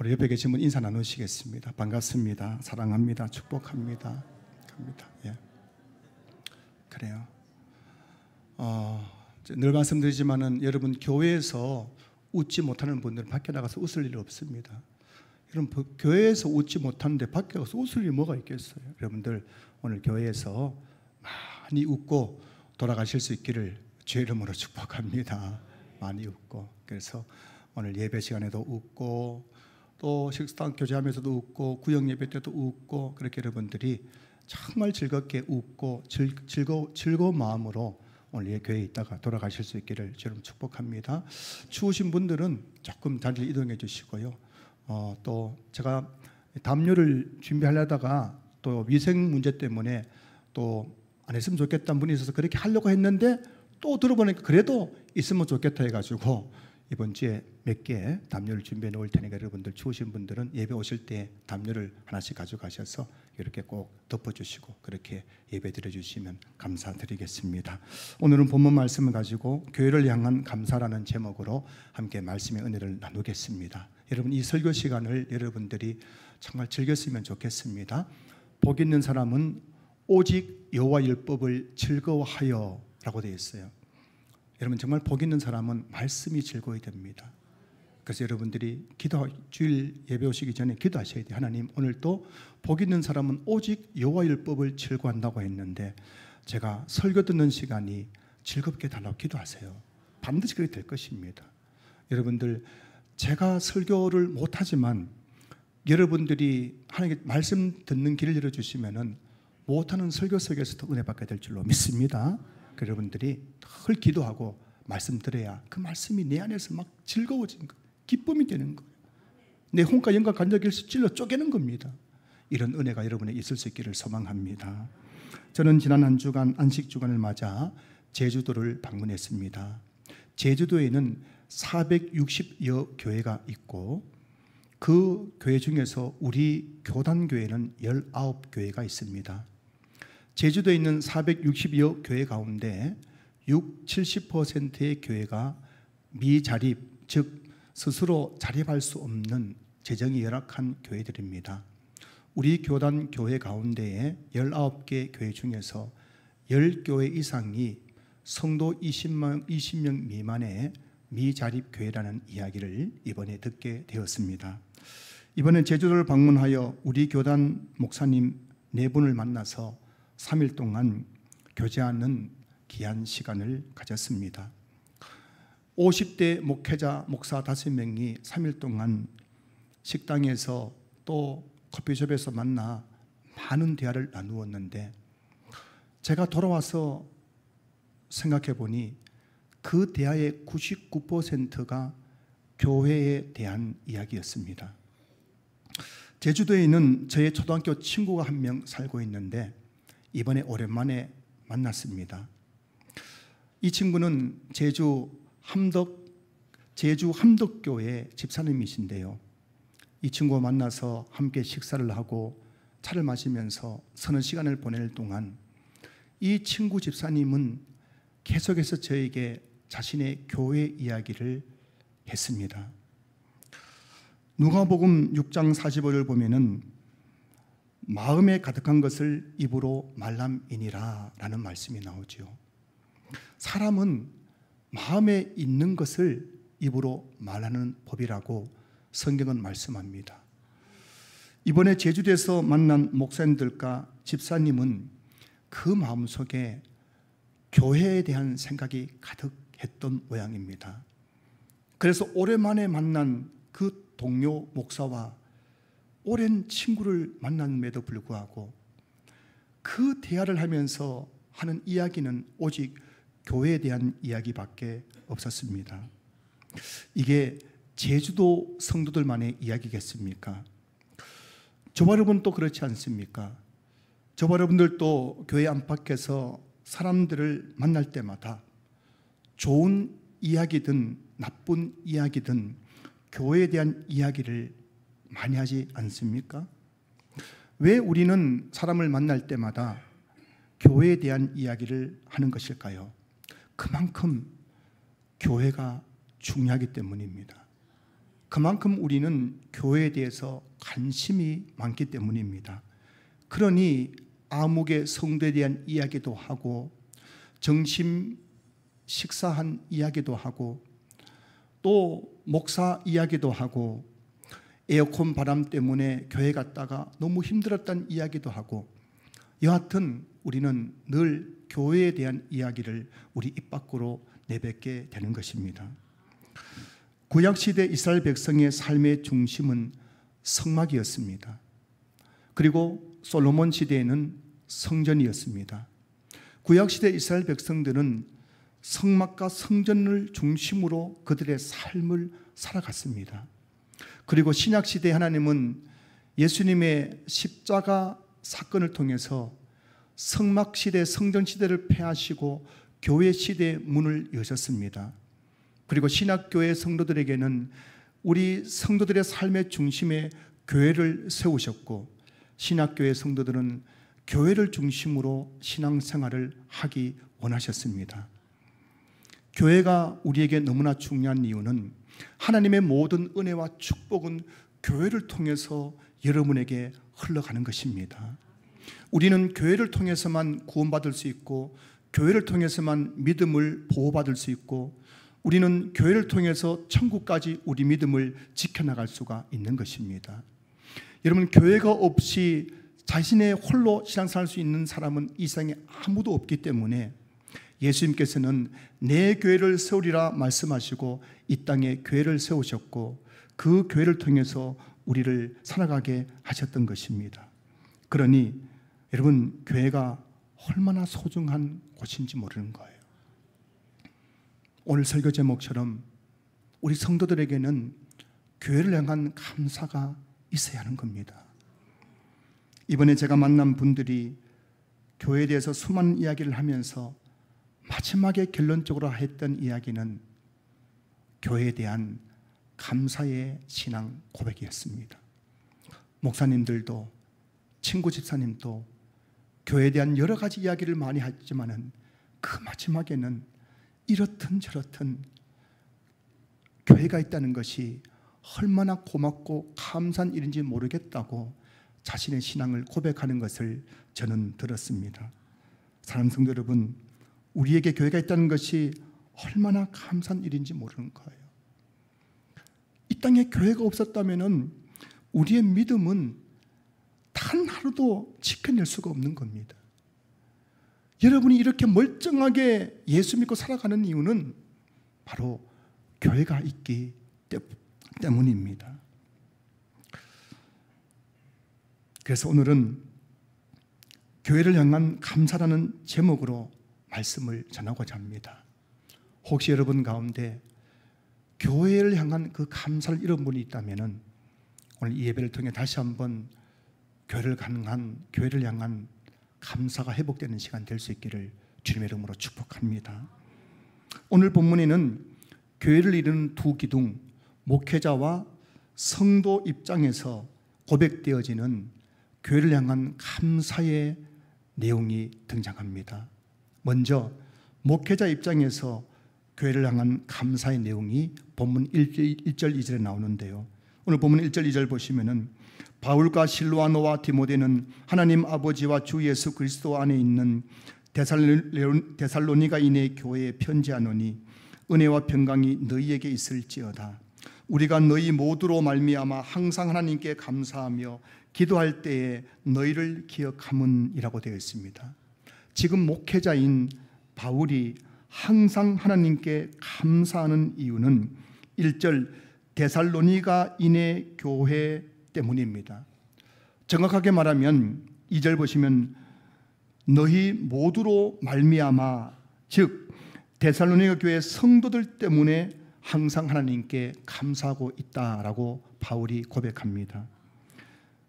우리 옆에 계신 분 인사 나누시겠습니다. 반갑습니다. 사랑합니다. 축복합니다. 예. 그래요. 늘 말씀드리지만은 여러분 교회에서 웃지 못하는 분들은 밖에 나가서 웃을 일이 없습니다. 여러분 교회에서 웃지 못하는데 밖에 가서 웃을 일이 뭐가 있겠어요? 여러분들 오늘 교회에서 많이 웃고 돌아가실 수 있기를 주의 이름으로 축복합니다. 많이 웃고, 그래서 오늘 예배 시간에도 웃고 또 식당 교제하면서도 웃고 구역 예배 때도 웃고, 그렇게 여러분들이 정말 즐겁게 웃고 즐거운 마음으로 오늘 교회에 있다가 돌아가실 수 있기를 여러분 축복합니다. 추우신 분들은 조금 자리를 이동해 주시고요. 또 제가 담요를 준비하려다가 또 위생 문제 때문에 또 안 했으면 좋겠다는 분이 있어서 그렇게 하려고 했는데 또 들어보니까 그래도 있으면 좋겠다 해가지고 이번 주에 몇 개 담요를 준비해 놓을 테니까 여러분들 추우신 분들은 예배 오실 때 담요를 하나씩 가져가셔서 이렇게 꼭 덮어주시고 그렇게 예배 드려주시면 감사드리겠습니다. 오늘은 본문 말씀을 가지고 교회를 향한 감사라는 제목으로 함께 말씀의 은혜를 나누겠습니다. 여러분 이 설교 시간을 여러분들이 정말 즐겼으면 좋겠습니다. 복 있는 사람은 오직 여호와 율법을 즐거워하여 라고 되어 있어요. 여러분 정말 복 있는 사람은 말씀이 즐거워야 됩니다. 그래서 여러분들이 주일 예배 오시기 전에 기도하셔야 돼요. 하나님 오늘도 복 있는 사람은 오직 여호와 율법을 즐거워한다고 했는데 제가 설교 듣는 시간이 즐겁게 달라고 기도하세요. 반드시 그렇게 될 것입니다. 여러분들 제가 설교를 못하지만 여러분들이 하나님께 말씀 듣는 길을 열어주시면은 못하는 설교 속에서도 은혜 받게 될 줄로 믿습니다. 여러분들이 늘 기도하고 말씀 들어야 그 말씀이 내 안에서 막 즐거워지는 거예요. 기쁨이 되는 거예요. 내 혼과 영과 간접일수 찔러 쪼개는 겁니다. 이런 은혜가 여러분에 있을 수 있기를 소망합니다. 저는 지난 한 주간 안식주간을 맞아 제주도를 방문했습니다. 제주도에는 460여 교회가 있고 그 교회 중에서 우리 교단교회는 19교회가 있습니다. 제주도에 있는 460여 교회 가운데 70%의 교회가 미자립, 즉 스스로 자립할 수 없는 재정이 열악한 교회들입니다. 우리 교단 교회 가운데에 19개 교회 중에서 10교회 이상이 성도 20명 미만의 미자립 교회라는 이야기를 이번에 듣게 되었습니다. 이번에 제주도를 방문하여 우리 교단 목사님 4분을 만나서 3일 동안 교제하는 귀한 시간을 가졌습니다. 50대 목회자 목사 5명이 3일 동안 식당에서 또 커피숍에서 만나 많은 대화를 나누었는데 제가 돌아와서 생각해 보니 그 대화의 99%가 교회에 대한 이야기였습니다. 제주도에 있는 저의 초등학교 친구가 한 명 살고 있는데 이번에 오랜만에 만났습니다. 이 친구는 제주 함덕교회 집사님이신데요. 이 친구와 만나서 함께 식사를 하고 차를 마시면서 서너 시간을 보낼 동안 이 친구 집사님은 계속해서 저에게 자신의 교회 이야기를 했습니다. 누가복음 6장 45절을 보면은 마음에 가득한 것을 입으로 말함이니라 라는 말씀이 나오죠. 사람은 마음에 있는 것을 입으로 말하는 법이라고 성경은 말씀합니다. 이번에 제주도에서 만난 목사님들과 집사님은 그 마음속에 교회에 대한 생각이 가득했던 모양입니다. 그래서 오랜만에 만난 그 동료 목사와 오랜 친구를 만남에도 불구하고 그 대화를 하면서 하는 이야기는 오직 교회에 대한 이야기밖에 없었습니다. 이게 제주도 성도들만의 이야기겠습니까? 저와 여러분도 그렇지 않습니까? 저와 여러분들도 교회 안팎에서 사람들을 만날 때마다 좋은 이야기든 나쁜 이야기든 교회에 대한 이야기를 많이 하지 않습니까? 왜 우리는 사람을 만날 때마다 교회에 대한 이야기를 하는 것일까요? 그만큼 교회가 중요하기 때문입니다. 그만큼 우리는 교회에 대해서 관심이 많기 때문입니다. 그러니 암흑의 성도에 대한 이야기도 하고 정심 식사한 이야기도 하고 또 목사 이야기도 하고 에어컨 바람 때문에 교회 갔다가 너무 힘들었다는 이야기도 하고 여하튼 우리는 늘 교회에 대한 이야기를 우리 입 밖으로 내뱉게 되는 것입니다. 구약시대 이스라엘 백성의 삶의 중심은 성막이었습니다. 그리고 솔로몬 시대에는 성전이었습니다. 구약시대 이스라엘 백성들은 성막과 성전을 중심으로 그들의 삶을 살아갔습니다. 그리고 신약시대 하나님은 예수님의 십자가 사건을 통해서 성막시대, 성전시대를 폐하시고 교회시대의 문을 여셨습니다. 그리고 신약교회 성도들에게는 우리 성도들의 삶의 중심에 교회를 세우셨고 신약교회 성도들은 교회를 중심으로 신앙생활을 하기 원하셨습니다. 교회가 우리에게 너무나 중요한 이유는 하나님의 모든 은혜와 축복은 교회를 통해서 여러분에게 흘러가는 것입니다. 우리는 교회를 통해서만 구원받을 수 있고 교회를 통해서만 믿음을 보호받을 수 있고 우리는 교회를 통해서 천국까지 우리 믿음을 지켜나갈 수가 있는 것입니다. 여러분, 교회가 없이 자신의 홀로 신앙생활할 수 있는 사람은 이 세상에 아무도 없기 때문에 예수님께서는 내 교회를 세우리라 말씀하시고 이 땅에 교회를 세우셨고 그 교회를 통해서 우리를 살아가게 하셨던 것입니다. 그러니 여러분, 교회가 얼마나 소중한 곳인지 모르는 거예요. 오늘 설교 제목처럼 우리 성도들에게는 교회를 향한 감사가 있어야 하는 겁니다. 이번에 제가 만난 분들이 교회에 대해서 수많은 이야기를 하면서 마지막에 결론적으로 했던 이야기는 교회에 대한 감사의 신앙 고백이었습니다. 목사님들도 친구 집사님도 교회에 대한 여러 가지 이야기를 많이 했지만은 그 마지막에는 이렇든 저렇든 교회가 있다는 것이 얼마나 고맙고 감사한 일인지 모르겠다고 자신의 신앙을 고백하는 것을 저는 들었습니다. 사랑하는 성도 여러분, 우리에게 교회가 있다는 것이 얼마나 감사한 일인지 모르는 거예요. 이 땅에 교회가 없었다면 우리의 믿음은 단 하루도 지켜낼 수가 없는 겁니다. 여러분이 이렇게 멀쩡하게 예수 믿고 살아가는 이유는 바로 교회가 있기 때문입니다. 그래서 오늘은 교회를 향한 감사라는 제목으로 말씀을 전하고자 합니다. 혹시 여러분 가운데 교회를 향한 그 감사를 잃은 분이 있다면 오늘 이 예배를 통해 다시 한번 교회를 향한 감사가 회복되는 시간 될 수 있기를 주님의 이름으로 축복합니다. 오늘 본문에는 교회를 이루는 두 기둥, 목회자와 성도 입장에서 고백되어지는 교회를 향한 감사의 내용이 등장합니다. 먼저 목회자 입장에서 교회를 향한 감사의 내용이 본문 1절 2절에 나오는데요. 오늘 본문 1절 2절 보시면은 바울과 실로아노와 디모데는 하나님 아버지와 주 예수 그리스도 안에 있는 데살로니가인의 교회에 편지하노니 은혜와 평강이 너희에게 있을지어다. 우리가 너희 모두로 말미암아 항상 하나님께 감사하며 기도할 때에 너희를 기억함은이라고 되어 있습니다. 지금 목회자인 바울이 항상 하나님께 감사하는 이유는 1절 데살로니가인의 교회 때문입니다. 정확하게 말하면 2절 보시면 너희 모두로 말미암아, 즉 데살로니가 교회 성도들 때문에 항상 하나님께 감사하고 있다라고 바울이 고백합니다.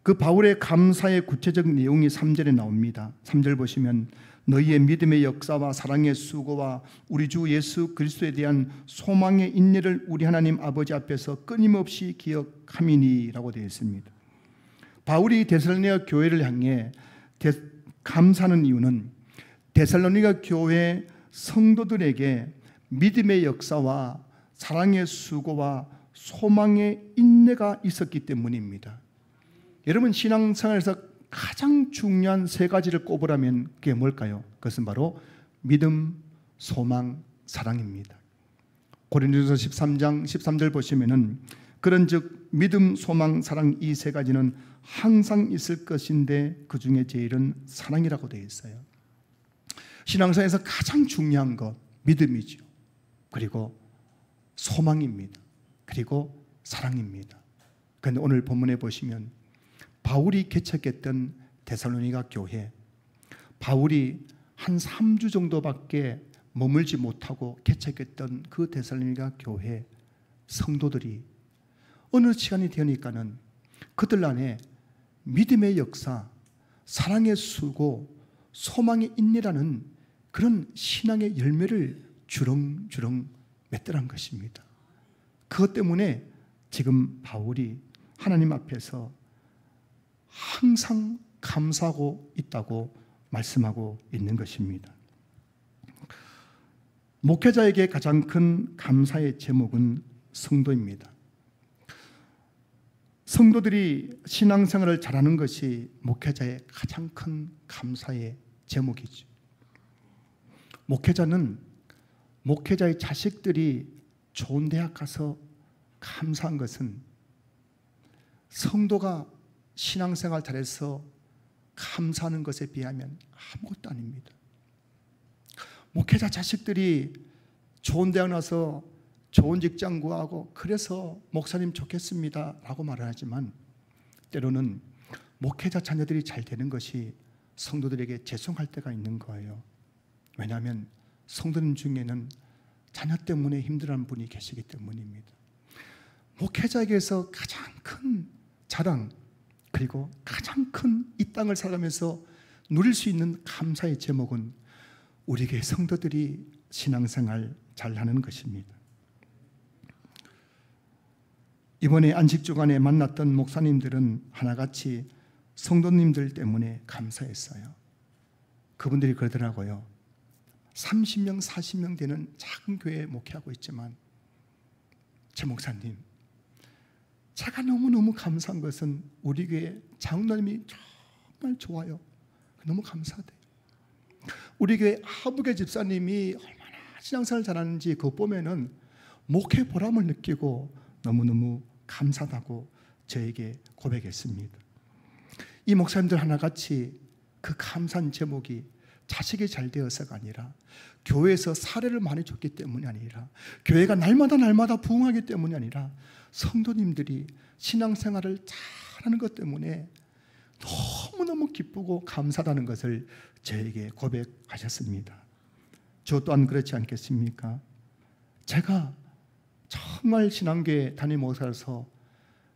그 바울의 감사의 구체적 내용이 3절에 나옵니다. 3절 보시면 너희의 믿음의 역사와 사랑의 수고와 우리 주 예수 그리스도에 대한 소망의 인내를 우리 하나님 아버지 앞에서 끊임없이 기억함이니라고 되어 있습니다. 바울이 데살로니가 교회를 향해 감사하는 이유는 데살로니가 교회 성도들에게 믿음의 역사와 사랑의 수고와 소망의 인내가 있었기 때문입니다. 여러분, 신앙생활에서 가장 중요한 세 가지를 꼽으라면 그게 뭘까요? 그것은 바로 믿음, 소망, 사랑입니다. 고린도전서 13장 13절 보시면은 그런즉 믿음, 소망, 사랑 이 세 가지는 항상 있을 것인데 그 중에 제일은 사랑이라고 되어 있어요. 신앙생활에서 가장 중요한 것 믿음이죠. 그리고 소망입니다. 그리고 사랑입니다. 그런데 오늘 본문에 보시면 바울이 개척했던 데살로니가 교회, 바울이 한 3주 정도밖에 머물지 못하고 개척했던 그 데살로니가 교회 성도들이 어느 시간이 되니까는 그들 안에 믿음의 역사, 사랑의 수고, 소망의 인내라는 그런 신앙의 열매를 주렁주렁 맺더란 것입니다. 그것 때문에 지금 바울이 하나님 앞에서 항상 감사하고 있다고 말씀하고 있는 것입니다. 목회자에게 가장 큰 감사의 제목은 성도입니다. 성도들이 신앙생활을 잘하는 것이 목회자의 가장 큰 감사의 제목이죠. 목회자는 목회자의 자식들이 좋은 대학 가서 감사한 것은 성도가 신앙생활 잘해서 감사하는 것에 비하면 아무것도 아닙니다. 목회자 자식들이 좋은 대학 나서 좋은 직장 구하고 그래서 목사님 좋겠습니다 라고 말을 하지만 때로는 목회자 자녀들이 잘 되는 것이 성도들에게 죄송할 때가 있는 거예요. 왜냐하면 성도님 중에는 자녀 때문에 힘들어하는 분이 계시기 때문입니다. 목회자에게서 가장 큰 자랑 그리고 가장 큰 이 땅을 살아가면서 누릴 수 있는 감사의 제목은 우리 교회 성도들이 신앙생활 잘하는 것입니다. 이번에 안식주간에 만났던 목사님들은 하나같이 성도님들 때문에 감사했어요. 그분들이 그러더라고요. 30명, 40명 되는 작은 교회에 목회하고 있지만 제 목사님, 제가 너무너무 감사한 것은 우리 교회 장로님이 정말 좋아요. 너무 감사해요. 우리 교회 하부계 집사님이 얼마나 신앙생활 잘하는지 그거 보면은 목회 보람을 느끼고 너무너무 감사하다고 저에게 고백했습니다. 이 목사님들 하나같이 그 감사한 제목이 자식이 잘 되어서가 아니라 교회에서 사례를 많이 줬기 때문이 아니라 교회가 날마다 부흥하기 때문이 아니라 성도님들이 신앙생활을 잘하는 것 때문에 너무너무 기쁘고 감사하다는 것을 저에게 고백하셨습니다. 저 또한 그렇지 않겠습니까? 제가 정말 신앙교회 담임 목사로서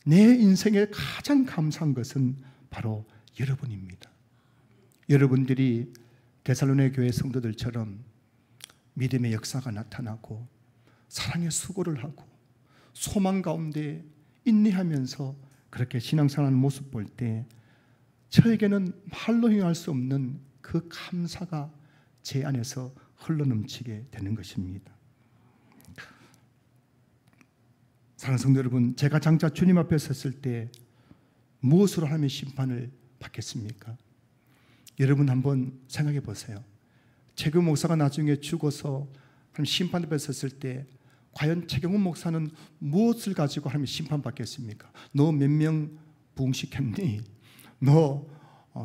내 인생에 가장 감사한 것은 바로 여러분입니다. 여러분들이 데살로니가 교회 성도들처럼 믿음의 역사가 나타나고 사랑의 수고를 하고 소망 가운데 인내하면서 그렇게 신앙생활하는 모습 볼 때 저에게는 말로 형용할 수 없는 그 감사가 제 안에서 흘러넘치게 되는 것입니다. 사랑하는 성도 여러분, 제가 장차 주님 앞에 섰을 때 무엇으로 하나님의 심판을 받겠습니까? 여러분 한번 생각해 보세요. 최경훈 목사가 나중에 죽어서 하나님 심판 앞에 섰을 때 과연 최경훈 목사는 무엇을 가지고 하나님의 심판받겠습니까? 너 몇 명 부흥시켰니? 너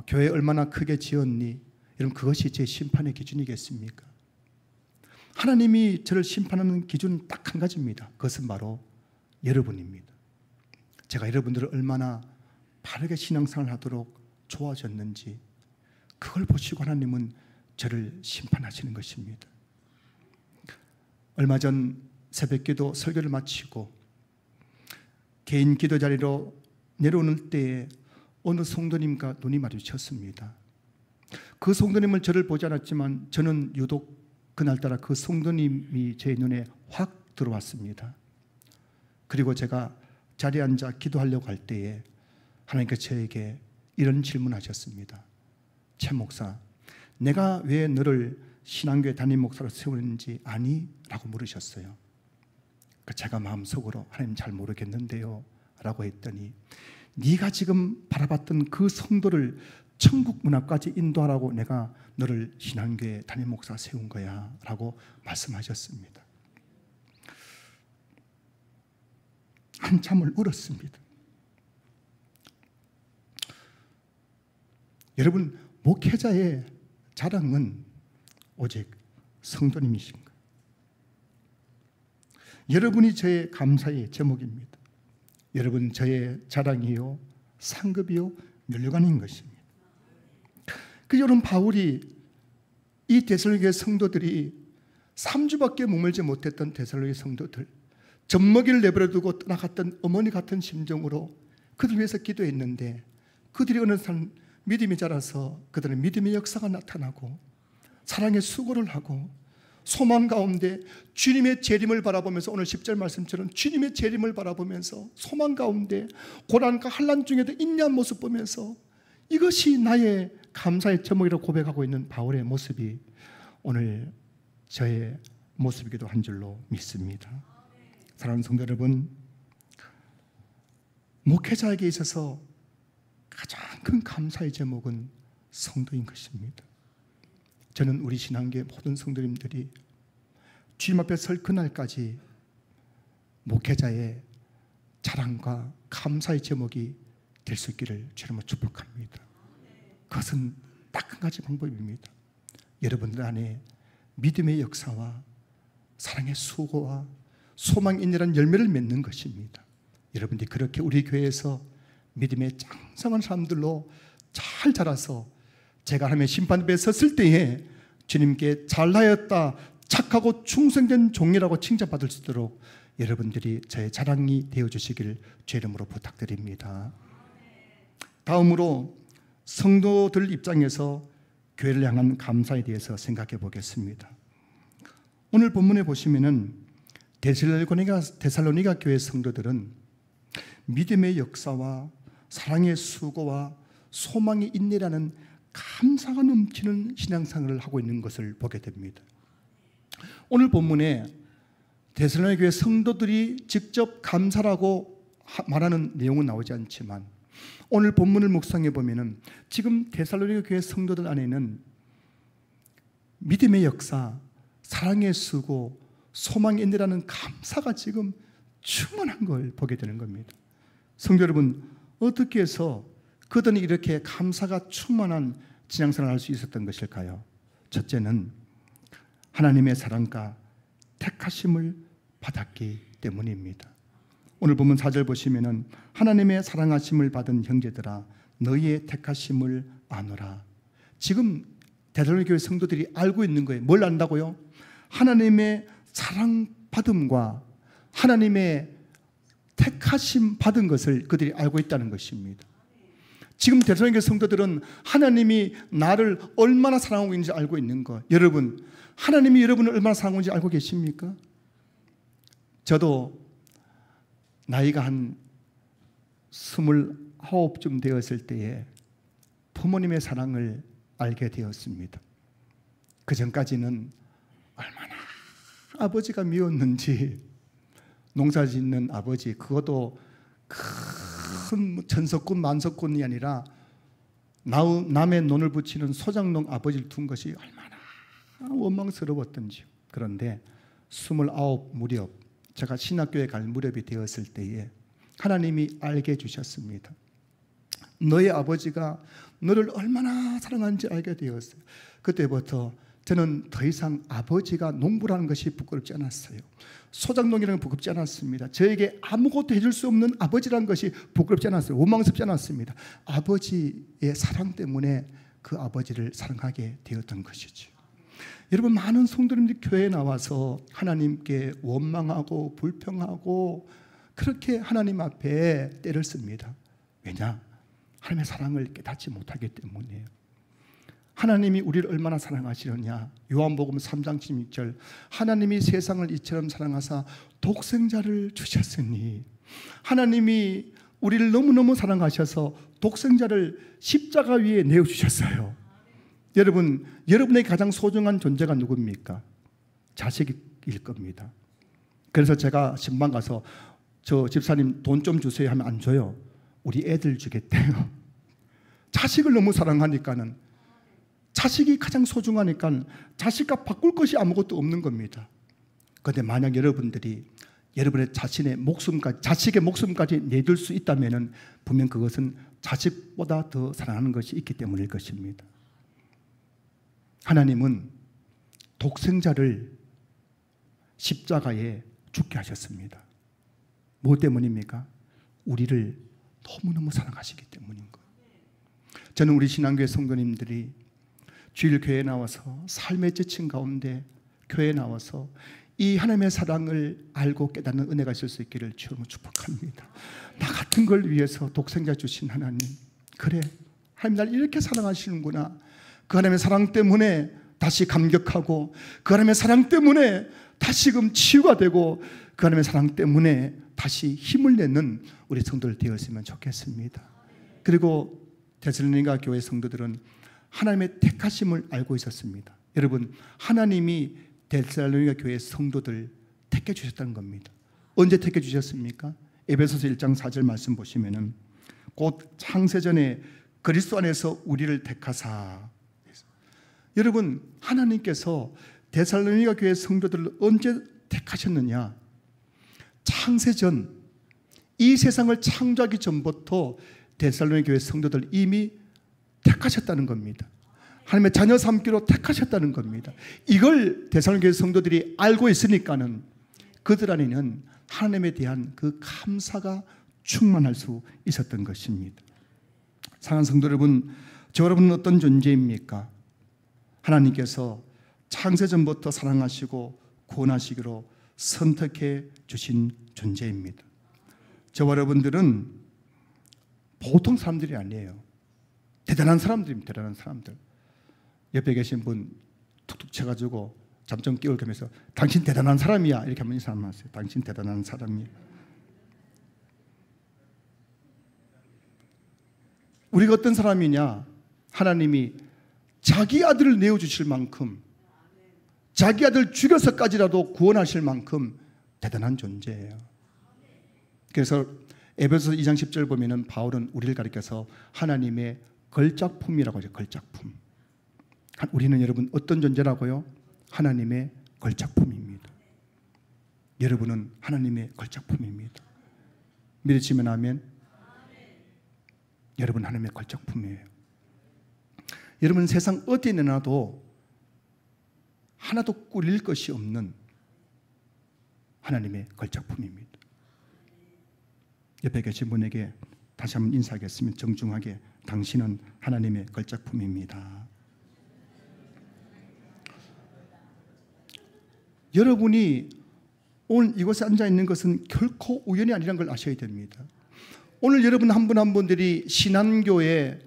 교회 얼마나 크게 지었니? 여러분, 그것이 제 심판의 기준이겠습니까? 하나님이 저를 심판하는 기준은 딱 한 가지입니다. 그것은 바로 여러분입니다. 제가 여러분들을 얼마나 바르게 신앙생활을 하도록 도와줬는지 그걸 보시고 하나님은 저를 심판하시는 것입니다. 얼마 전 새벽기도 설교를 마치고 개인 기도 자리로 내려오는 때에 어느 성도님과 눈이 마주쳤습니다. 그 성도님은 저를 보지 않았지만 저는 유독 그날따라 그 성도님이 제 눈에 확 들어왔습니다. 그리고 제가 자리에 앉아 기도하려고 할 때에 하나님께서 저에게 이런 질문하셨습니다. 최 목사, 내가 왜 너를 신앙교회 담임 목사로 세우는지 아니? 라고 물으셨어요. 제가 마음속으로 하나님 잘 모르겠는데요 라고 했더니 네가 지금 바라봤던 그 성도를 천국 문 앞까지 인도하라고 내가 너를 신앙교회 담임 목사 세운 거야 라고 말씀하셨습니다. 한참을 울었습니다. 여러분, 목회자의 자랑은 오직 성도님이신가? 여러분이 저의 감사의 제목입니다. 여러분 저의 자랑이요 상급이요 면류관인 것입니다. 여러분, 바울이 이 데살로니가 성도들이 3주밖에 머물지 못했던 데살로니가 성도들, 젖먹이를 내버려두고 떠나갔던 어머니 같은 심정으로 그들 위해서 기도했는데 그들이 어느 날 믿음이 자라서 그들은 믿음의 역사가 나타나고 사랑의 수고를 하고 소망 가운데 주님의 재림을 바라보면서, 오늘 10절 말씀처럼 주님의 재림을 바라보면서 소망 가운데 고난과 환난 중에도 인내한 모습 보면서 이것이 나의 감사의 제목이라고 고백하고 있는 바울의 모습이 오늘 저의 모습이기도 한 줄로 믿습니다. 사랑하는 성도 여러분, 목회자에게 있어서 가장 큰 감사의 제목은 성도인 것입니다. 저는 우리 신앙계 모든 성도님들이 주님 앞에 설 그날까지 목회자의 자랑과 감사의 제목이 될 수 있기를 주님으로 축복합니다. 그것은 딱 한 가지 방법입니다. 여러분들 안에 믿음의 역사와 사랑의 수고와 소망 인내라는 열매를 맺는 것입니다. 여러분들이 그렇게 우리 교회에서 믿음의 장성한 사람들로 잘 자라서 제가 하나님의 심판대에 섰을 때에 주님께 잘하였다, 착하고 충성된 종이라고 칭찬받을 수 있도록 여러분들이 저의 자랑이 되어주시기를 주 이름으로 부탁드립니다. 다음으로 성도들 입장에서 교회를 향한 감사에 대해서 생각해 보겠습니다. 오늘 본문에 보시면은 데살로니가 교회 성도들은 믿음의 역사와 사랑의 수고와 소망의 인내라는 감사가 넘치는 신앙생활을 하고 있는 것을 보게 됩니다. 오늘 본문에 데살로니가 교회 성도들이 직접 감사라고 말하는 내용은 나오지 않지만 오늘 본문을 묵상해 보면은 지금 데살로니가 교회 성도들 안에는 믿음의 역사, 사랑의 수고, 소망의 인내라는 감사가 지금 충만한 걸 보게 되는 겁니다. 성도 여러분, 어떻게 해서 그들이 이렇게 감사가 충만한 신앙생활을 할 수 있었던 것일까요? 첫째는 하나님의 사랑과 택하심을 받았기 때문입니다. 오늘 보면 4절 보시면은 하나님의 사랑하심을 받은 형제들아 너희의 택하심을 아노라. 지금 데살로니가 교회 성도들이 알고 있는 거예요. 뭘 안다고요? 하나님의 사랑받음과 하나님의 택하심 받은 것을 그들이 알고 있다는 것입니다. 지금 데살로니가 교회 성도들은 하나님이 나를 얼마나 사랑하고 있는지 알고 있는 것. 여러분, 하나님이 여러분을 얼마나 사랑하고 있는지 알고 계십니까? 저도 나이가 한 29쯤 되었을 때에 부모님의 사랑을 알게 되었습니다. 그 전까지는 얼마나 아버지가 미웠는지, 농사 짓는 아버지, 그것도 큰 천석군 만석군이 아니라 남의 논을 붙이는 소장농 아버지를 둔 것이 얼마나 원망스러웠던지요. 그런데 29 무렵, 제가 신학교에 갈 무렵이 되었을 때에 하나님이 알게 해주셨습니다. 너의 아버지가 너를 얼마나 사랑하는지 알게 되었어요. 그때부터 저는 더 이상 아버지가 농부라는 것이 부끄럽지 않았어요. 소장농이라는 게 부끄럽지 않았습니다. 저에게 아무것도 해줄 수 없는 아버지라는 것이 부끄럽지 않았어요. 원망스럽지 않았습니다. 아버지의 사랑 때문에 그 아버지를 사랑하게 되었던 것이죠. 여러분, 많은 성도님들이 교회에 나와서 하나님께 원망하고 불평하고 그렇게 하나님 앞에 때를 씁니다. 왜냐? 하나님의 사랑을 깨닫지 못하기 때문이에요. 하나님이 우리를 얼마나 사랑하시느냐. 요한복음 3장 16절 하나님이 세상을 이처럼 사랑하사 독생자를 주셨으니, 하나님이 우리를 너무너무 사랑하셔서 독생자를 십자가 위에 내어주셨어요. 여러분, 여러분에게 가장 소중한 존재가 누굽니까? 자식일 겁니다. 그래서 제가 신방 가서 저 집사님 돈 좀 주세요 하면 안 줘요. 우리 애들 주겠대요. 자식을 너무 사랑하니까는, 자식이 가장 소중하니까 자식과 바꿀 것이 아무것도 없는 겁니다. 그런데 만약 여러분들이 여러분의 자신의 목숨까지, 자식의 목숨까지 내줄 수 있다면 분명 그것은 자식보다 더 사랑하는 것이 있기 때문일 것입니다. 하나님은 독생자를 십자가에 죽게 하셨습니다. 뭐 때문입니까? 우리를 너무너무 사랑하시기 때문인 거예요. 저는 우리 신앙교회 성도님들이 주일 교회에 나와서 삶의 지침 가운데 교회에 나와서 이 하나님의 사랑을 알고 깨닫는 은혜가 있을 수 있기를 주로 축복합니다. 나 같은 걸 위해서 독생자 주신 하나님, 그래 하나님 날 이렇게 사랑하시는구나. 그 하나님의 사랑 때문에 다시 감격하고, 그 하나님의 사랑 때문에 다시금 치유가 되고, 그 하나님의 사랑 때문에 다시 힘을 내는 우리 성도들 되었으면 좋겠습니다. 그리고 데살로니가 교회 성도들은 하나님의 택하심을 알고 있었습니다. 여러분, 하나님이 데살로니가 교회 성도들 택해 주셨다는 겁니다. 언제 택해 주셨습니까? 에베소서 1장 4절 말씀 보시면은 곧 창세전에 그리스도 안에서 우리를 택하사. 여러분, 하나님께서 데살로니가 교회 성도들을 언제 택하셨느냐? 창세전, 이 세상을 창조하기 전부터 데살로니가 교회 성도들 이미 택하셨다는 겁니다. 하나님의 자녀 삼기로 택하셨다는 겁니다. 이걸 데살로니가 교회 성도들이 알고 있으니까는 그들 안에는 하나님에 대한 그 감사가 충만할 수 있었던 것입니다. 사랑하는 성도 여러분, 저 여러분은 어떤 존재입니까? 하나님께서 창세전부터 사랑하시고 구원하시기로 선택해 주신 존재입니다. 저와 여러분들은 보통 사람들이 아니에요. 대단한 사람들입니다. 대단한 사람들. 옆에 계신 분 툭툭 쳐가지고 잠좀 끼울 거면서 당신 대단한 사람이야 이렇게 하면 이 사람 하세요. 당신 대단한 사람이야. 우리가 어떤 사람이냐? 하나님이 자기 아들을 내어주실 만큼, 자기 아들 죽여서까지라도 구원하실 만큼 대단한 존재예요. 그래서 에베소서 2장 10절 보면은 바울은 우리를 가리켜서 하나님의 걸작품이라고 하죠. 걸작품. 우리는 여러분 어떤 존재라고요? 하나님의 걸작품입니다. 여러분은 하나님의 걸작품입니다. 믿으시면 아멘. 여러분 하나님의 걸작품이에요. 여러분 세상 어디에 내놔도 하나도 꿀릴 것이 없는 하나님의 걸작품입니다. 옆에 계신 분에게 다시 한번 인사하겠습니다. 정중하게, 당신은 하나님의 걸작품입니다. 여러분이 오늘 이곳에 앉아 있는 것은 결코 우연이 아니라는 걸 아셔야 됩니다. 오늘 여러분 한 분 한 분들이 신안교회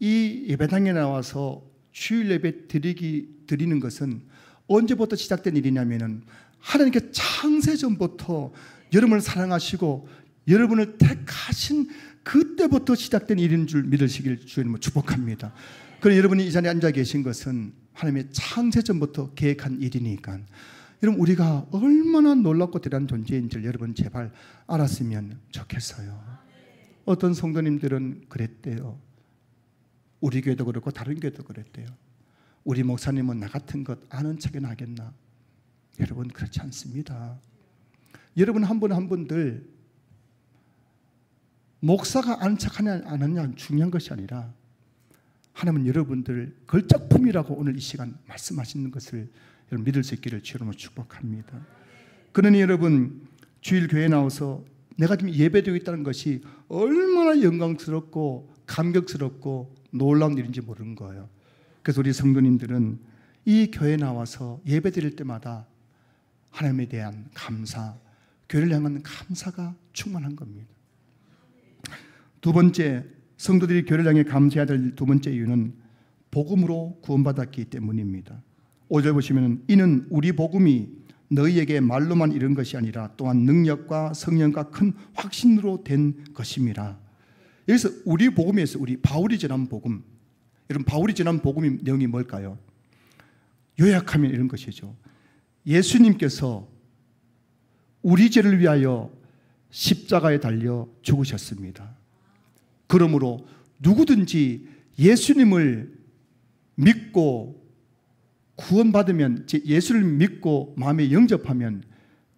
이 예배당에 나와서 주일 예배 드리는 것은 언제부터 시작된 일이냐면은 하나님께 창세전부터 여러분을 사랑하시고 여러분을 택하신 그때부터 시작된 일인 줄 믿으시길 주님을 축복합니다. 그럼 여러분이 이 자리에 앉아 계신 것은 하나님의 창세전부터 계획한 일이니까 여러분 우리가 얼마나 놀랍고 대단한 존재인지를 여러분 제발 알았으면 좋겠어요. 어떤 성도님들은 그랬대요. 우리 교회도 그렇고 다른 교회도 그랬대요. 우리 목사님은 나 같은 것 아는 척이나 하겠나? 여러분 그렇지 않습니다. 여러분 한 분 한 분들 목사가 아는 척하냐 안 하냐 중요한 것이 아니라 하나님은 여러분들 걸작품이라고 오늘 이 시간 말씀하시는 것을 여러분 믿을 수 있기를 주로 축복합니다. 그러니 여러분 주일 교회에 나와서 내가 지금 예배되고 있다는 것이 얼마나 영광스럽고 감격스럽고 놀라운 일인지 모르는 거예요. 그래서 우리 성도님들은 이 교회에 나와서 예배드릴 때마다 하나님에 대한 감사, 교회를 향한 감사가 충만한 겁니다. 두 번째, 성도들이 교회를 향해 감사해야 될 두 번째 이유는 복음으로 구원받았기 때문입니다. 5절 보시면 이는 우리 복음이 너희에게 말로만 이른 것이 아니라 또한 능력과 성령과 큰 확신으로 된 것임이라. 여기서 우리 복음에서 우리 바울이 전한 복음, 여러분 바울이 전한 복음의 내용이 뭘까요? 요약하면 이런 것이죠. 예수님께서 우리 죄를 위하여 십자가에 달려 죽으셨습니다. 그러므로 누구든지 예수님을 믿고 구원받으면, 예수를 믿고 마음에 영접하면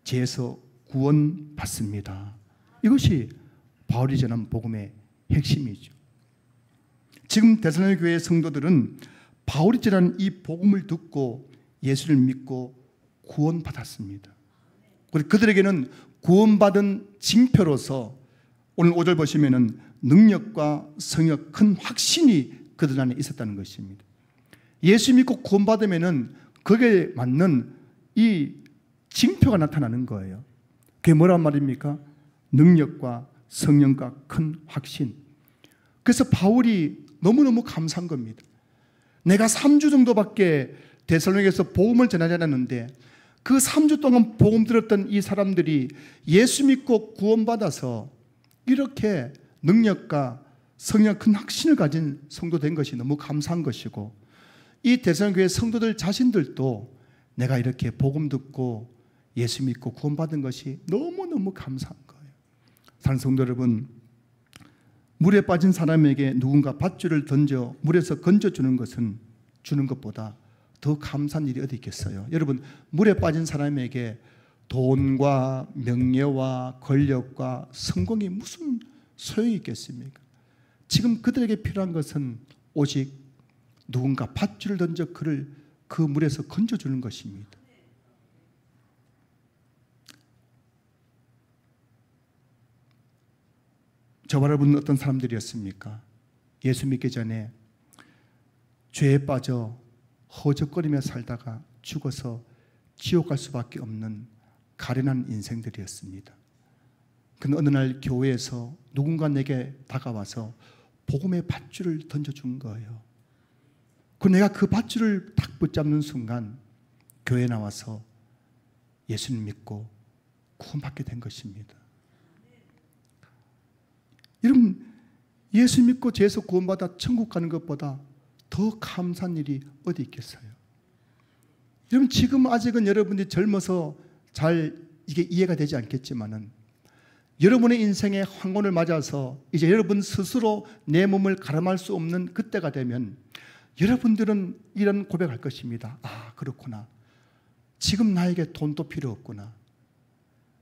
죄에서 구원받습니다. 이것이 바울이 전한 복음의 핵심이죠. 지금 데살로니가 교회의 성도들은 바울이 전한 이 복음을 듣고 예수를 믿고 구원받았습니다. 그리고 그들에게는 구원받은 징표로서 오늘 5절 보시면은 능력과 성역, 큰 확신이 그들 안에 있었다는 것입니다. 예수 믿고 구원받으면은 거기에 맞는 이 징표가 나타나는 거예요. 그게 뭐란 말입니까? 능력과 성령과 큰 확신. 그래서 바울이 너무너무 감사한 겁니다. 내가 3주 정도밖에 데살로니가에서 복음을 전하지 않았는데 그 3주 동안 복음 들었던 이 사람들이 예수 믿고 구원받아서 이렇게 능력과 성령, 큰 확신을 가진 성도 된 것이 너무 감사한 것이고, 이 데살로니가 교회 성도들 자신들도 내가 이렇게 복음 듣고 예수 믿고 구원받은 것이 너무너무 감사한 거예요. 사랑하는 성도 여러분, 물에 빠진 사람에게 누군가 밧줄을 던져 물에서 건져주는 것은 주는 것보다 더 감사한 일이 어디 있겠어요? 여러분, 물에 빠진 사람에게 돈과 명예와 권력과 성공이 무슨 소용이 있겠습니까? 지금 그들에게 필요한 것은 오직 누군가 밧줄을 던져 그를 그 물에서 건져주는 것입니다. 저와 여러분은 어떤 사람들이었습니까? 예수 믿기 전에 죄에 빠져 허적거리며 살다가 죽어서 지옥 갈 수밖에 없는 가련한 인생들이었습니다. 그런데 어느 날 교회에서 누군가 내게 다가와서 복음의 밧줄을 던져준 거예요. 그 내가 그 밧줄을 딱 붙잡는 순간 교회에 나와서 예수님 믿고 구원받게 된 것입니다. 여러분, 예수 믿고 죄에서 구원받아 천국 가는 것보다 더 감사한 일이 어디 있겠어요? 여러분, 지금 아직은 여러분이 젊어서 잘 이게 이해가 되지 않겠지만은 여러분의 인생의 황혼을 맞아서 이제 여러분 스스로 내 몸을 가름할 수 없는 그때가 되면 여러분들은 이런 고백할 것입니다. 아, 그렇구나. 지금 나에게 돈도 필요 없구나.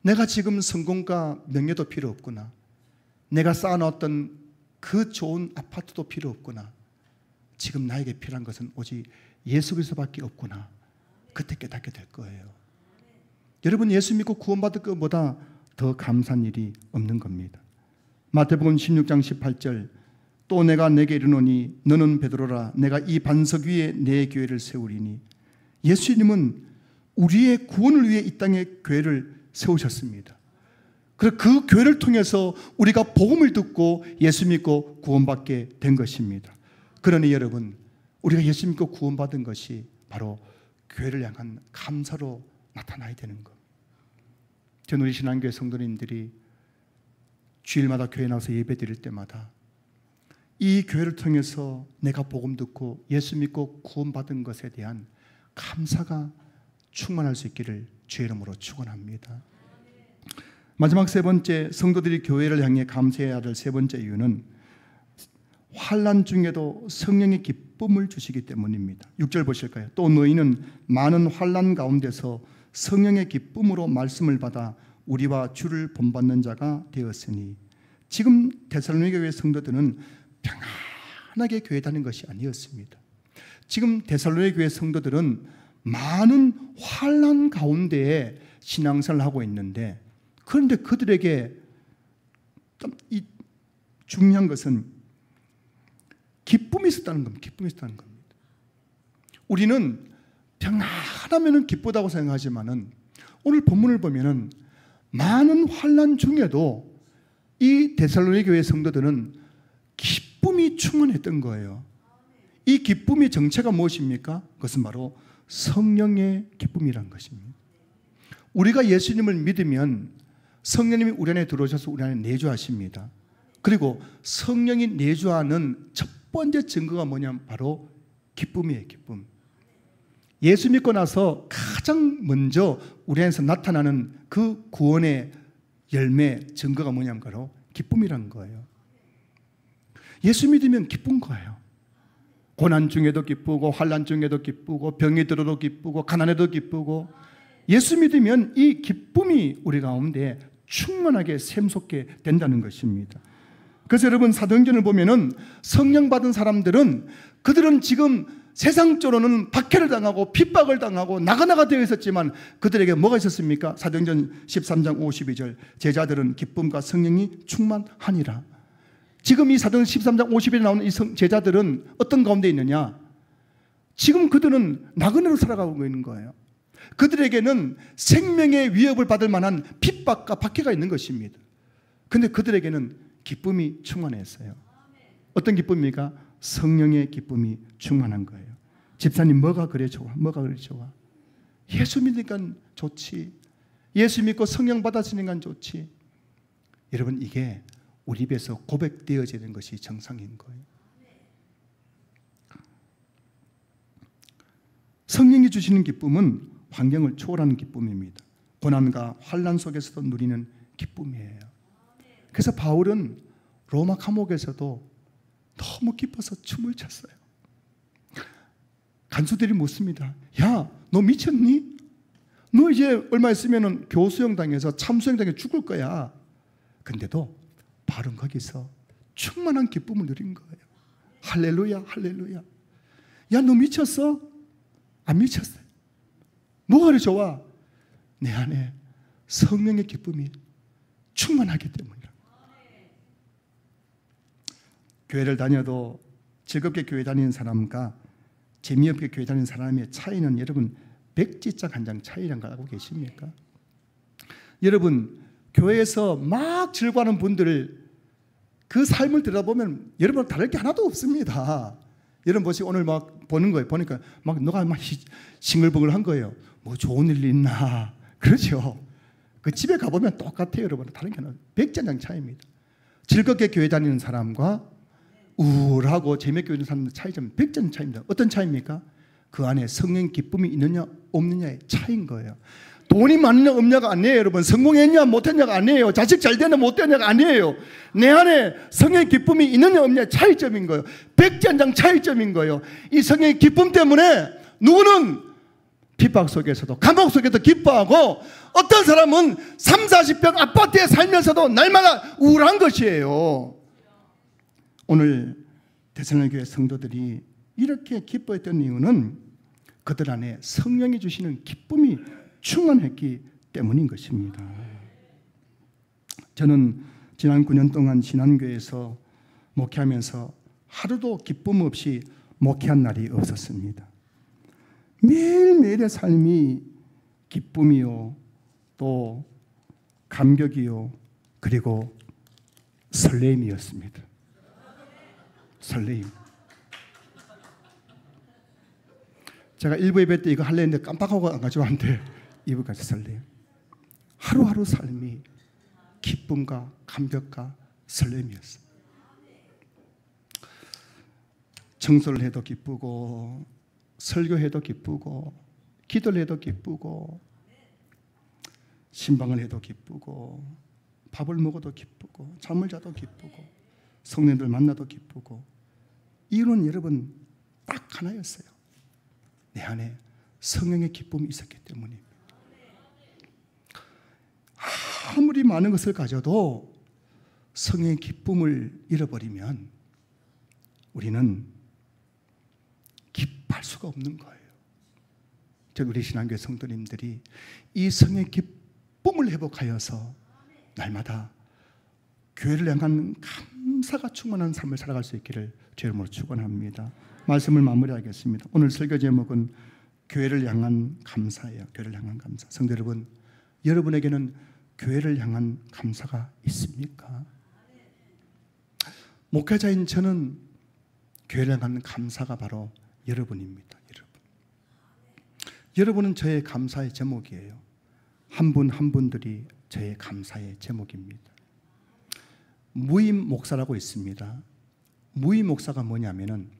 내가 지금 성공과 명예도 필요 없구나. 내가 쌓아놓았던 그 좋은 아파트도 필요 없구나. 지금 나에게 필요한 것은 오직 예수 그리스도밖에 없구나. 그때 깨닫게 될 거예요. 여러분, 예수 믿고 구원받을 것보다 더 감사한 일이 없는 겁니다. 마태복음 16장 18절, 또 내가 내게 이르노니 너는 베드로라. 내가 이 반석 위에 내 교회를 세우리니. 예수님은 우리의 구원을 위해 이 땅에 교회를 세우셨습니다. 그래서 그 교회를 통해서 우리가 복음을 듣고 예수 믿고 구원받게 된 것입니다. 그러니 여러분, 우리가 예수 믿고 구원받은 것이 바로 교회를 향한 감사로 나타나야 되는 것. 저는 우리 신앙교회 성도님들이 주일마다 교회 나와서 예배 드릴 때마다 이 교회를 통해서 내가 복음 듣고 예수 믿고 구원받은 것에 대한 감사가 충만할 수 있기를 주의 이름으로 축원합니다. 마지막 세 번째, 성도들이 교회를 향해 감사해야 할 세 번째 이유는 환난 중에도 성령의 기쁨을 주시기 때문입니다. 6절 보실까요? 또 너희는 많은 환난 가운데서 성령의 기쁨으로 말씀을 받아 우리와 주를 본받는 자가 되었으니. 지금 데살로니가 교회 성도들은 평안하게 교회 다니는 것이 아니었습니다. 지금 데살로니가 교회 성도들은 많은 환난 가운데에 신앙생활을 하고 있는데, 그런데 그들에게 이 중요한 것은 기쁨이 있었다는 겁니다. 기쁨이 있었다는 겁니다. 우리는 평안하면 기쁘다고 생각하지만은 오늘 본문을 보면은 많은 환난 중에도 이 데살로니가 교회 성도들은 기쁨이 충만했던 거예요. 이 기쁨의 정체가 무엇입니까? 그것은 바로 성령의 기쁨이라는 것입니다. 우리가 예수님을 믿으면 성령님이 우리 안에 들어오셔서 우리 안에 내주하십니다. 그리고 성령이 내주하는 첫 번째 증거가 뭐냐면 바로 기쁨이에요. 기쁨. 예수 믿고 나서 가장 먼저 우리 안에서 나타나는 그 구원의 열매, 증거가 뭐냐면 바로 기쁨이라는 거예요. 예수 믿으면 기쁜 거예요. 고난 중에도 기쁘고 환난 중에도 기쁘고 병이 들어도 기쁘고 가난해도 기쁘고, 예수 믿으면 이 기쁨이 우리 가운데 충만하게 샘솟게 된다는 것입니다. 그래서 여러분, 사도행전을 보면은 성령 받은 사람들은, 그들은 지금 세상적으로는 박해를 당하고 핍박을 당하고 나가나가 되어 있었지만 그들에게 뭐가 있었습니까? 사도행전 13장 52절, 제자들은 기쁨과 성령이 충만하니라. 지금 이 사도행전 13장 52절에 나오는 이 제자들은 어떤 가운데 있느냐? 지금 그들은 나그네로 살아가고 있는 거예요. 그들에게는 생명의 위협을 받을 만한 핍박과 박해가 있는 것입니다. 그런데 그들에게는 기쁨이 충만했어요. 어떤 기쁨입니까? 성령의 기쁨이 충만한 거예요. 집사님, 뭐가 그래 좋아? 뭐가 그래 좋아? 예수 믿으니까 좋지. 예수 믿고 성령 받았으니까 좋지. 여러분, 이게 우리 입에서 고백되어지는 것이 정상인 거예요. 성령이 주시는 기쁨은 환경을 초월하는 기쁨입니다. 고난과 환난 속에서도 누리는 기쁨이에요. 그래서 바울은 로마 감옥에서도 너무 기뻐서 춤을 췄어요. 간수들이 묻습니다. 야, 너 미쳤니? 너 이제 얼마 있으면 교수형 당해서 참수형 당해 죽을 거야. 근데도 바로 거기서 충만한 기쁨을 누린 거예요. 할렐루야, 할렐루야. 야, 너 미쳤어? 안 미쳤어요. 뭐가 그리 좋아? 내 안에 성령의 기쁨이 충만하기 때문이라. 교회를 다녀도 즐겁게 교회 다니는 사람과 재미없게 교회 다니는 사람의 차이는 여러분 백지짝 한 장 차이란 걸 알고 계십니까? 여러분, 교회에서 막 즐거워하는 분들을 그 삶을 들여다보면 여러분 다를 게 하나도 없습니다. 여러분 보시고 오늘 막 보는 거예요. 보니까 막 너가 막 싱글벙글한 거예요. 뭐 좋은 일 있나? 그렇죠. 그 집에 가보면 똑같아요. 여러분, 다른 게 하나 백지장 차이입니다. 즐겁게 교회 다니는 사람과 우울하고 재미있게 교회 다니는 사람의 차이점은 백지장 차이입니다. 어떤 차이입니까? 그 안에 성령 기쁨이 있느냐 없느냐의 차이인 거예요. 돈이 많냐 없냐가 아니에요. 여러분, 성공했냐 못했냐가 아니에요. 자식 잘 되냐 못 되냐가 아니에요. 내 안에 성령의 기쁨이 있느냐 없느냐의 차이점인 거예요. 백지장 차이점인 거예요. 이 성령의 기쁨 때문에 누구는 핍박 속에서도 감옥 속에서도 기뻐하고, 어떤 사람은 30-40평 아파트에 살면서도 날마다 우울한 것이에요. 오늘 대선교회 성도들이 이렇게 기뻐했던 이유는 그들 안에 성령이 주시는 기쁨이 충만했기 때문인 것입니다. 저는 지난 9년 동안 신안교회에서 목회하면서 하루도 기쁨 없이 목회한 날이 없었습니다. 매일매일의 삶이 기쁨이요, 또 감격이요, 그리고 설레임이었습니다. 설레임. 제가 일부 예배 때 이거 하려 했는데 깜빡하고 안 가져왔는데 2부까지 설레임. 하루하루 삶이 기쁨과 감격과 설렘이었어요. 청소를 해도 기쁘고, 설교해도 기쁘고, 기도를 해도 기쁘고, 신방을 해도 기쁘고, 밥을 먹어도 기쁘고, 잠을 자도 기쁘고, 성도님들 만나도 기쁘고. 이유는 여러분 딱 하나였어요. 내 안에 성령의 기쁨이 있었기 때문입니다. 아무리 많은 것을 가져도 성령의 기쁨을 잃어버리면 우리는 기뻐할 수가 없는 거예요. 우리 신앙교회 성도님들이 이 성령의 기쁨을 회복하여서 날마다 교회를 향한 감사가 충만한 삶을 살아갈 수 있기를 주의 이름으로 축원합니다. 말씀을 마무리하겠습니다. 오늘 설교 제목은 교회를 향한 감사예요. 교회를 향한 감사. 성도 여러분, 여러분에게는 교회를 향한 감사가 있습니까? 목회자인 저는 교회를 향한 감사가 바로 여러분입니다. 여러분은 저의 감사의 제목이에요. 한 분 한 분들이 저의 감사의 제목입니다. 무임 목사라고 있습니다. 무임 목사가 뭐냐면은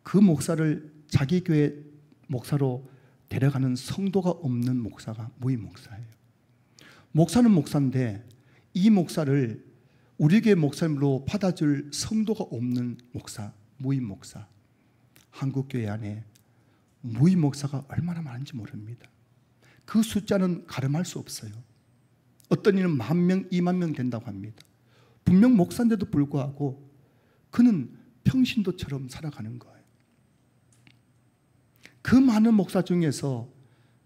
그 목사를 자기 교회 목사로 데려가는 성도가 없는 목사가 무임 목사예요. 목사는 목사인데 이 목사를 우리 교회 목사님으로 받아줄 성도가 없는 목사, 무임 목사. 한국 교회 안에 무임 목사가 얼마나 많은지 모릅니다. 그 숫자는 가늠할 수 없어요. 어떤 이는 10,000명, 20,000명 된다고 합니다. 분명 목사인데도 불구하고 그는 평신도처럼 살아가는 거예요. 그 많은 목사 중에서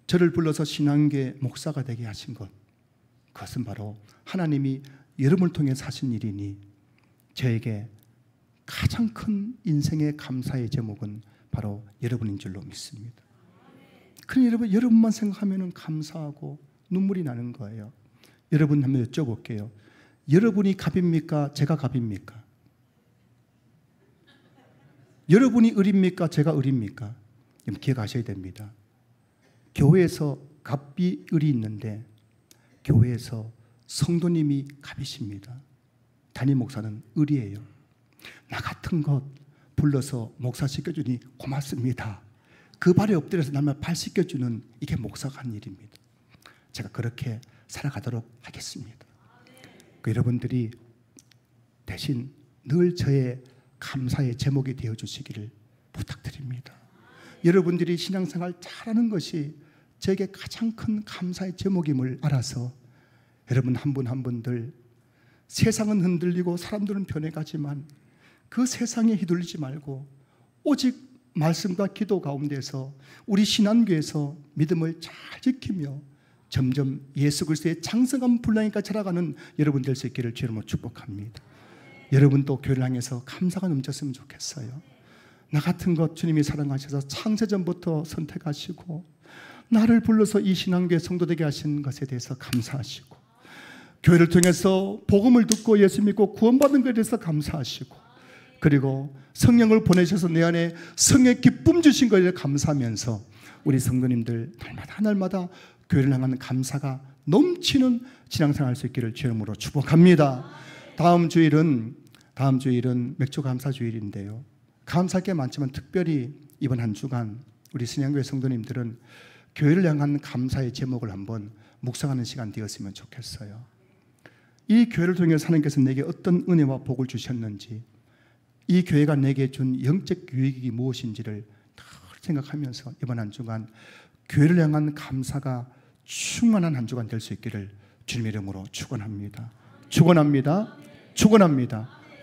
저를 불러서 신앙계 목사가 되게 하신 것, 그것은 바로 하나님이 여러분을 통해 하신 일이니 저에게 가장 큰 인생의 감사의 제목은 바로 여러분인 줄로 믿습니다. 그러니 여러분만 생각하면 감사하고 눈물이 나는 거예요. 여러분 한번 여쭤볼게요. 여러분이 갑입니까? 제가 갑입니까? 여러분이 을입니까? 제가 을입니까? 기억하셔야 됩니다. 교회에서 갑이 을이 있는데 교회에서 성도님이 갑이십니다. 담임 목사는 을이에요. 나 같은 것 불러서 목사 시켜주니 고맙습니다. 그 발에 엎드려서 남을 발 씻겨주는 이게 목사가 한 일입니다. 제가 그렇게 살아가도록 하겠습니다. 여러분들이 대신 늘 저의 감사의 제목이 되어주시기를 부탁드립니다. 여러분들이 신앙생활 잘하는 것이 저에게 가장 큰 감사의 제목임을 알아서 여러분 한 분 한 분들 세상은 흔들리고 사람들은 변해가지만 그 세상에 휘둘리지 말고 오직 말씀과 기도 가운데서 우리 신안교에서 믿음을 잘 지키며 점점 예수 그리스도의 장성한 분량까지 자라가는 여러분 될 수 있기를 주님으로 축복합니다. 여러분도 교회를 향해서 감사가 넘쳤으면 좋겠어요. 나 같은 것 주님이 사랑하셔서 창세전부터 선택하시고 나를 불러서 이 신앙교회 성도되게 하신 것에 대해서 감사하시고 교회를 통해서 복음을 듣고 예수 믿고 구원받은 것에 대해서 감사하시고 그리고 성령을 보내셔서 내 안에 성령의 기쁨 주신 것에 감사하면서 우리 성도님들 날마다 교회를 향한 감사가 넘치는 신앙생활 할 수 있기를 주님으로 축복합니다. 다음 주일은 맥주 감사 주일인데요. 감사할 게 많지만 특별히 이번 한 주간 우리 신양교회 성도님들은 교회를 향한 감사의 제목을 한번 묵상하는 시간 되었으면 좋겠어요. 이 교회를 통해서 하나님께서 내게 어떤 은혜와 복을 주셨는지, 이 교회가 내게 준 영적 유익이 무엇인지를 다 생각하면서 이번 한 주간 교회를 향한 감사가 충만한 한 주간 될 수 있기를 주님의 이름으로 축원합니다. 축원합니다. 축원합니다.